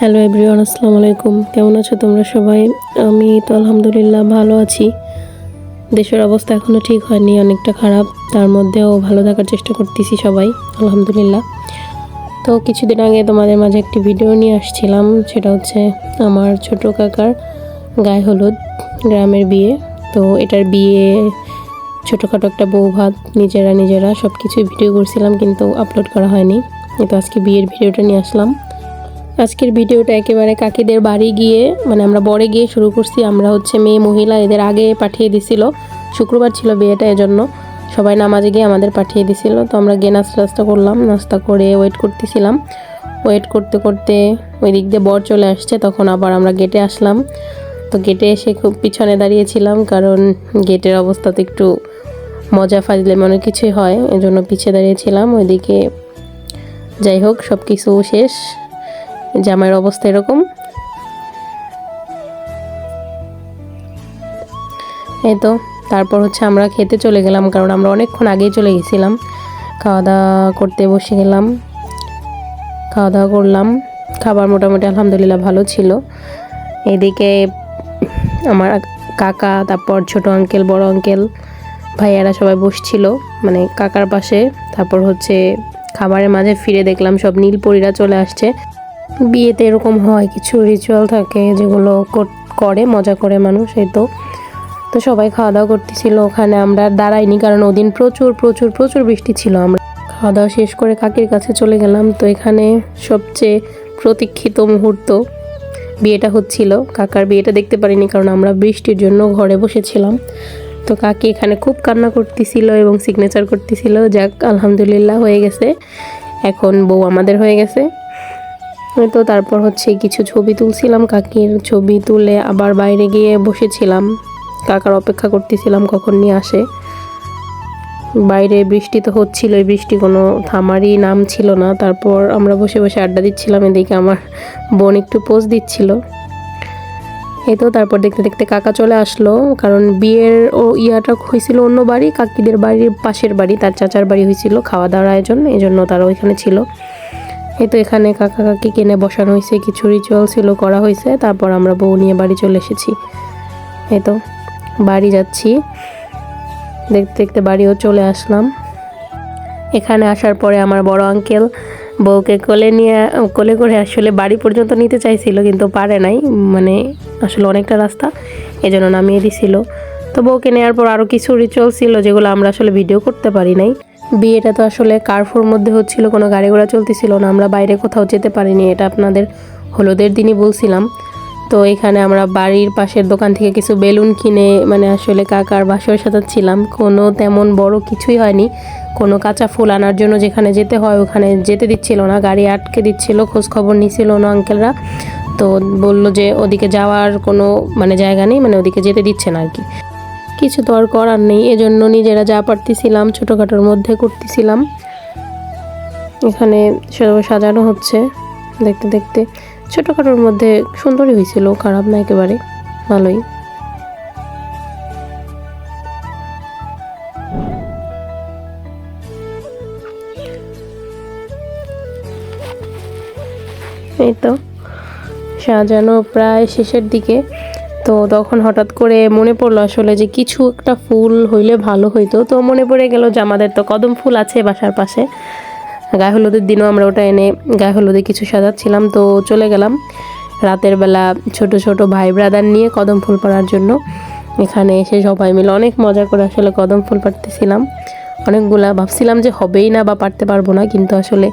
Hello everyone, আসসালামু আলাইকুম। কেমন আছো তোমরা সবাই? আমি তো আলহামদুলিল্লাহ ভালো আছি। দেশের অবস্থা এখনও ঠিক হয়নি, অনেকটা খারাপ। তার মধ্যেও ভালো থাকার চেষ্টা করতেছি সবাই, আলহামদুলিল্লাহ। তো কিছুদিন আগে তোমাদের মাঝে একটি ভিডিও নিয়ে আসছিলাম, সেটা হচ্ছে আমার ছোট কাকার গায়ে হলুদ, গ্রামের বিয়ে। তো এটার বিয়ে ছোটোখাটো একটা বউ ভাত নিজেরা সব কিছুই ভিডিও করছিলাম, কিন্তু আপলোড করা হয়নি। তো আজকে বিয়ের ভিডিওটা নিয়ে আসলাম। আজকের ভিডিওটা একেবারে কাকিদের বাড়ি গিয়ে, মানে আমরা বরে গিয়ে শুরু করছি। আমরা হচ্ছে মেয়ে মহিলা এদের আগে পাঠিয়ে দিছিল, শুক্রবার ছিল বিয়েটা, এজন্য সবাই নামাজে গিয়ে আমাদের পাঠিয়ে দিছিল। তো আমরা গিয়ে নাস্তা করলাম, নাস্তা করে ওয়েট করতেছিলাম। ওয়েট করতে করতে ওই দিক দিয়ে বর চলে আসছে, তখন আবার আমরা গেটে আসলাম। তো গেটে এসে খুব পিছনে দাঁড়িয়েছিলাম, কারণ গেটের অবস্থা তো একটু মজা ফাজলে মনে কিছুই হয়, এজন্য পিছিয়ে দাঁড়িয়েছিলাম। ওইদিকে যাই হোক সব কিছু শেষ, জামাইয়ের অবস্থা এরকম। এই তো তারপর হচ্ছে আমরা খেতে চলে গেলাম, কারণ আমরা অনেকক্ষণ আগেই চলে গেছিলাম। খাওয়া দাওয়া করতে বসে গেলাম, খাওয়া দাওয়া করলাম। খাবার মোটামুটি আলহামদুলিল্লাহ ভালো ছিল। এদিকে আমার কাকা, তারপর ছোট আঙ্কেল, বড় আঙ্কেল, ভাইয়ারা সবাই বসছিল মানে কাকার পাশে। তারপর হচ্ছে খাবারের মাঝে ফিরে দেখলাম সব নীলপরীরা চলে আসছে। বিয়েতে এরকম হয়, কিছু রিচুয়াল থাকে যেগুলো করে মজা করে মানুষ। এই তো সবাই খাওয়া দাওয়া করতেছিল। ওখানে আমরা দাঁড়াইনি, কারণ ওদিন প্রচুর প্রচুর প্রচুর বৃষ্টি ছিল। আমরা খাওয়া দাওয়া শেষ করে কাকির কাছে চলে গেলাম। তো এখানে সবচেয়ে প্রতীক্ষিত মুহূর্ত, বিয়েটা হচ্ছিল। কাকার বিয়েটা দেখতে পারিনি, কারণ আমরা বৃষ্টির জন্য ঘরে বসেছিলাম। তো কাকি এখানে খুব কান্না করতেছিল এবং সিগনেচার করতেছিল। যাক, আলহামদুলিল্লাহ হয়ে গেছে, এখন বউ আমাদের হয়ে গেছে। তো তারপর হচ্ছে কিছু ছবি তুলছিলাম, কাকির ছবি তুলে আবার বাইরে গিয়ে বসেছিলাম, কাকার অপেক্ষা করতেছিলাম কখন নিয়ে আসে। বাইরে বৃষ্টি তো হচ্ছিল, এই বৃষ্টি কোনো থামারই নাম ছিল না। তারপর আমরা বসে বসে আড্ডা দিচ্ছিলাম, এদিকে আমার বোন একটু পোজ দিচ্ছিল। এই তো তারপর দেখতে দেখতে কাকা চলে আসলো, কারণ বিয়ের ইয়াটা হয়েছিল অন্য বাড়ি, কাকিদের বাড়ির পাশের বাড়ি, তার চাচার বাড়ি হয়েছিল, খাওয়া দাওয়ার আয়োজন, এই জন্য তারা ওইখানে ছিল। এই তো এখানে কাকা কাকি কিনে বসানো হয়েছে, কিছু রিচুয়াল ছিল করা হয়েছে। তারপর আমরা বউ নিয়ে বাড়ি চলে এসেছি। এই তো বাড়ি যাচ্ছি, দেখতে দেখতে বাড়িও চলে আসলাম। এখানে আসার পরে আমার বড় আঙ্কেল বউকে কোলে করে আসলে বাড়ি পর্যন্ত নিতে চাইছিল, কিন্তু পারে নাই, মানে আসলে অনেকটা রাস্তা, এজন্য নামিয়ে দিছিল। তো বউকে নেওয়ার পর আরও কিছু রিচুয়াল ছিল যেগুলো আমরা আসলে ভিডিও করতে পারি নাই। বিয়েটা তো আসলে কারফুর মধ্যে হচ্ছিল, কোনো গাড়ি ঘোড়া চলতেছিল না, আমরা বাইরে কোথাও যেতে পারিনি। এটা আপনাদের হলুদের দিনই বলছিলাম। তো এখানে আমরা বাড়ির পাশের দোকান থেকে কিছু বেলুন কিনে, মানে আসলে কাকার বাসর সাজাচ্ছিলাম। কোনো তেমন বড় কিছুই হয়নি, কোনো কাঁচা ফুল আনার জন্য যেখানে যেতে হয় ওখানে যেতে দিচ্ছিল না, গাড়ি আটকে দিচ্ছিল, খোঁজ খবর নিছিল না আঙ্কেলরা। তো বললো যে ওদিকে যাওয়ার কোনো মানে জায়গা নেই, মানে ওদিকে যেতে দিচ্ছে না আর কি। কিছু তো আর করার নেই, এজন্য নিজেরা যা পারতেছিলাম ছোটোখাটোর মধ্যে করতেছিলাম। এখানে সাজানো হচ্ছে, দেখতে দেখতে ছোটোখাটোর মধ্যে সুন্দরই হয়েছিল, খারাপ না, একেবারে ভালোই। এই তো সাজানো প্রায় শেষের দিকে। তো তখন হঠাৎ করে মনে পড়লো আসলে যে কিছু একটা ফুল হইলে ভালো হইতো। তো মনে পড়ে গেল যে আমাদের তো কদম ফুল আছে বাসার পাশে, গায়ে হলুদের দিনও আমরা ওটা এনে গায়ে হলুদে কিছু সাজাচ্ছিলাম। তো চলে গেলাম রাতের বেলা ছোট ছোট ভাই ব্রাদার নিয়ে কদম ফুল পাড়ার জন্য। এখানে এসে সবাই মিলে অনেক মজা করে আসলে কদম ফুল পাড়তেছিলাম। অনেকগুলা ভাবছিলাম যে হবেই না বা পারতে পারবো না, কিন্তু আসলে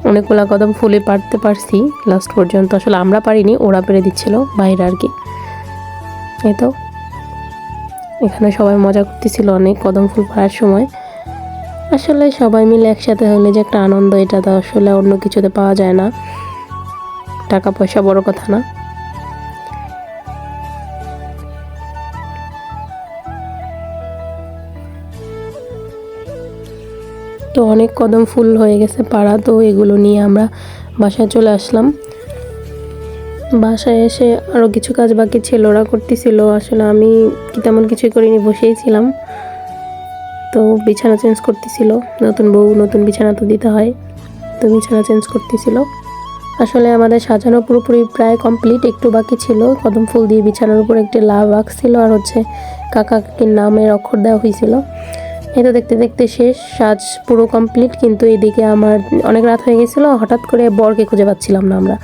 অনেকগুলা কদম ফুলে পারতে পারছি লাস্ট পর্যন্ত। আসলে আমরা পারিনি, ওরা পেরে দিচ্ছিল বাইরে আর কি। এই তো এখানে সবাই মজা করতেছিল অনেক কদম ফুল পাড়ার সময়। আসলে সবাই মিলে একসাথে হলে যে একটা আনন্দ, এটা তো আসলে অন্য কিছুতে পাওয়া যায় না। টাকা পয়সা বড় কথা না। তো অনেক কদম ফুল হয়ে গেছে পাড়া, তো এগুলো নিয়ে আমরা বাসায় চলে আসলাম। বাসায় এসে আরও কিছু কাজ বাকি ছিল, ওরা করতেছিল, আসলে আমি তেমন কিছুই করিনি, বসেই ছিলাম। তো বিছানা চেঞ্জ করতেছিল, নতুন বউ নতুন বিছানা তো দিতে হয়, তো বিছানা চেঞ্জ করতেছিল। আসলে আমাদের সাজানো পুরোপুরি প্রায় কমপ্লিট, একটু বাকি ছিল। কদম ফুল দিয়ে বিছানার উপর একটি লাভ আঁকছিল আর হচ্ছে কাকা কাকির নামের অক্ষর দেওয়া হয়েছিল। এটা দেখতে দেখতে শেষ, সাজ পুরো কমপ্লিট। কিন্তু এদিকে আমার অনেক রাত হয়ে গেছিলো, হঠাৎ করে বরকে খুঁজে পাচ্ছিলাম না আমরা।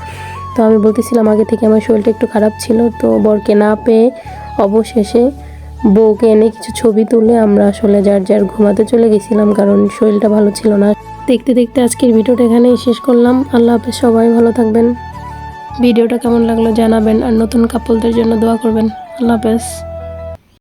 তো আমি বলতেছিলাম আগে থেকে আমার শরীরটা একটু খারাপ ছিল, তো বরকে না পেয়ে অবশেষে বউকে এনে কিছু ছবি তুলে আমরা আসলে যার যার ঘুমাতে চলে গেছিলাম, কারণ শরীরটা ভালো ছিল না। দেখতে দেখতে আজকের ভিডিওটা এখানেই শেষ করলাম। আল্লাহ হাফেজ, সবাই ভালো থাকবেন। ভিডিওটা কেমন লাগলো জানাবেন, আর নতুন কাপলদের জন্য দোয়া করবেন। আল্লাহ হাফেজ।